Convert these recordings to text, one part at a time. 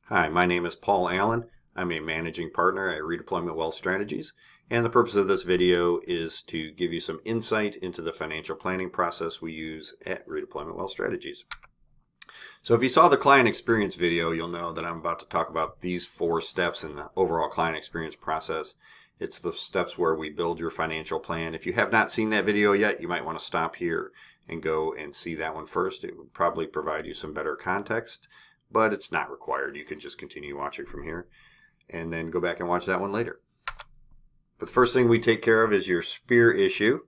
Hi, my name is Paul Allen. I'm a managing partner at Redeployment Wealth Strategies, and the purpose of this video is to give you some insight into the financial planning process we use at Redeployment Wealth Strategies. So if you saw the client experience video, you'll know that I'm about to talk about these 4 steps in the overall client experience process. It's the steps where we build your financial plan. If you have not seen that video yet, you might want to stop here and go and see that one first. It would probably provide you some better context, but it's not required. You can just continue watching from here and then go back and watch that one later. But the first thing we take care of is your SPEAR issue,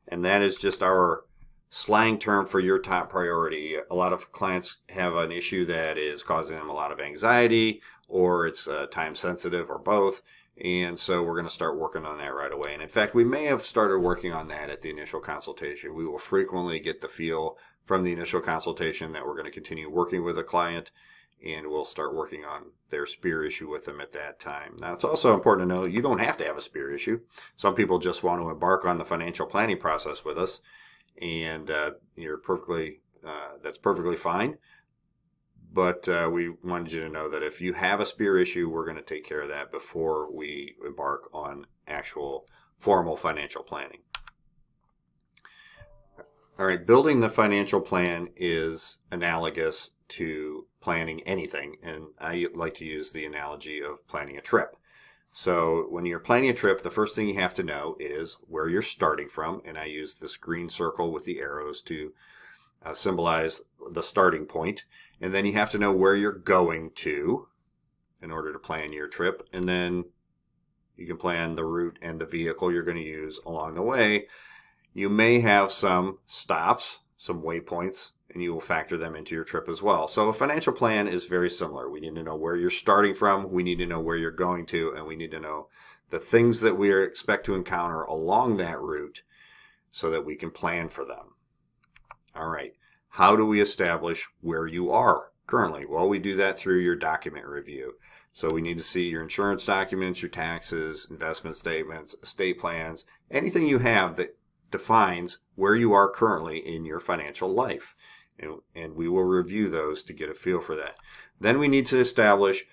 and that is just our slang term for your top priority. A lot of clients have an issue that is causing them a lot of anxiety, or it's time sensitive, or both. And so we're going to start working on that right away. And in fact, we may have started working on that at the initial consultation. We will frequently get the feel from the initial consultation that we're going to continue working with a client, and we'll start working on their SPEAR issue with them at that time. Now, it's also important to know you don't have to have a SPEAR issue. Some people just want to embark on the financial planning process with us, and that's perfectly fine. But we wanted you to know that if you have a SPEAR issue, we're going to take care of that before we embark on actual formal financial planning. All right, building the financial plan is analogous to planning anything, and I like to use the analogy of planning a trip. So when you're planning a trip, the first thing you have to know is where you're starting from, and I use this green circle with the arrows to symbolize the starting point. And then you have to know where you're going to in order to plan your trip, and then you can plan the route and the vehicle you're going to use along the way. You may have some stops, some waypoints, and you will factor them into your trip as well. So a financial plan is very similar. We need to know where you're starting from, we need to know where you're going to, and we need to know the things that we expect to encounter along that route so that we can plan for them. All right, how do we establish where you are currently? Well, we do that through your document review. So we need to see your insurance documents, your taxes, investment statements, estate plans, anything you have that defines where you are currently in your financial life. And we will review those to get a feel for that. Then we need to establish,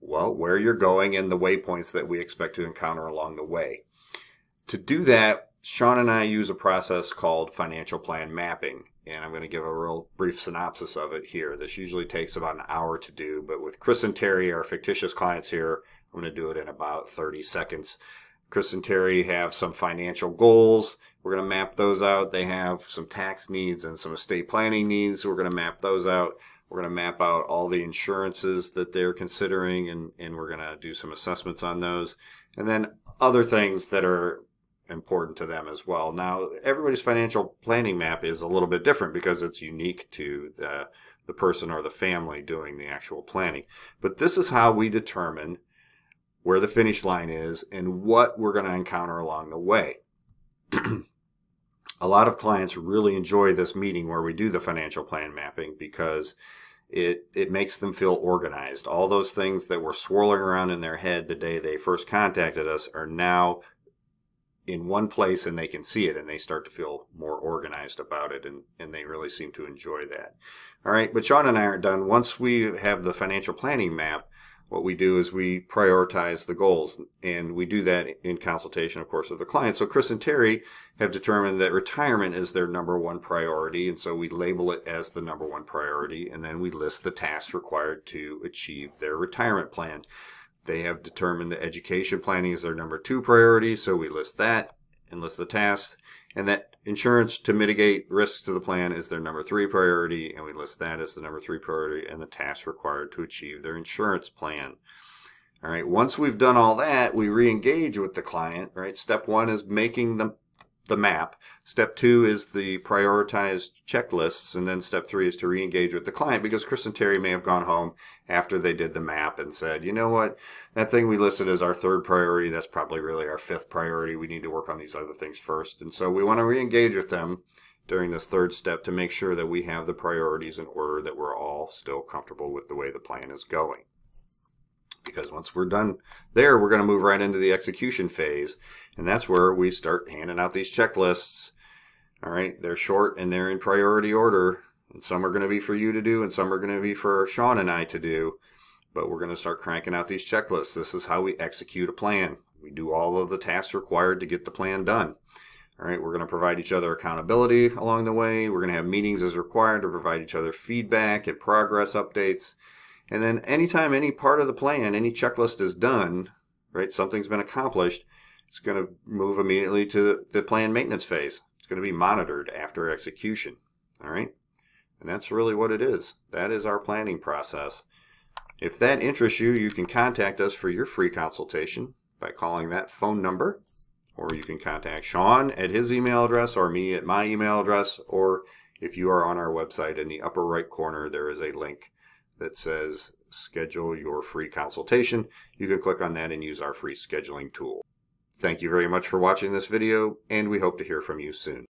well, where you're going and the waypoints that we expect to encounter along the way. To do that, Sean and I use a process called financial plan mapping, and I'm going to give a real brief synopsis of it here. This usually takes about an hour to do, but with Chris and Terry, our fictitious clients here, I'm going to do it in about 30 seconds. Chris and Terry have some financial goals. We're going to map those out. They have some tax needs and some estate planning needs. We're going to map those out. We're going to map out all the insurances that they're considering, and we're going to do some assessments on those. And then other things that are important to them as well. Now, everybody's financial planning map is a little bit different because it's unique to the person or the family doing the actual planning. But this is how we determine where the finish line is and what we're going to encounter along the way. A lot of clients really enjoy this meeting where we do the financial plan mapping because it makes them feel organized. All those things that were swirling around in their head the day they first contacted us are now in one place, and they can see it, and they start to feel more organized about it, and they really seem to enjoy that. All right, but Sean and I aren't done. Once we have the financial planning map, what we do is we prioritize the goals, and we do that in consultation, of course, with the client. So Chris and Terry have determined that retirement is their #1 priority, and so we label it as the #1 priority, and then we list the tasks required to achieve their retirement plan. They have determined that education planning is their #2 priority, so we list that and list the tasks. And that insurance to mitigate risks to the plan is their #3 priority, and we list that as the #3 priority and the tasks required to achieve their insurance plan. All right, once we've done all that, we re-engage with the client, right? Step 1 is making the map. Step 2 is the prioritized checklists, and then step 3 is to re-engage with the client, because Chris and Terry may have gone home after they did the map and said, you know what, that thing we listed as our 3rd priority, that's probably really our 5th priority. We need to work on these other things first. And so we want to re-engage with them during this 3rd step to make sure that we have the priorities in order, that we're all still comfortable with the way the plan is going. Because once we're done there, we're going to move right into the execution phase. And that's where we start handing out these checklists. All right, they're short and they're in priority order. And some are going to be for you to do and some are going to be for Sean and I to do. but we're going to start cranking out these checklists. This is how we execute a plan. We do all of the tasks required to get the plan done. All right, we're going to provide each other accountability along the way. We're going to have meetings as required to provide each other feedback and progress updates. And then anytime any part of the plan, any checklist is done, right, something's been accomplished, it's going to move immediately to the plan maintenance phase. It's going to be monitored after execution. All right, and that's really what it is. That is our planning process. If that interests you, you can contact us for your free consultation by calling that phone number. Or you can contact Sean at his email address or me at my email address. Or if you are on our website, in the upper right corner, there is a link that says schedule your free consultation. You can click on that and use our free scheduling tool. Thank you very much for watching this video, and we hope to hear from you soon.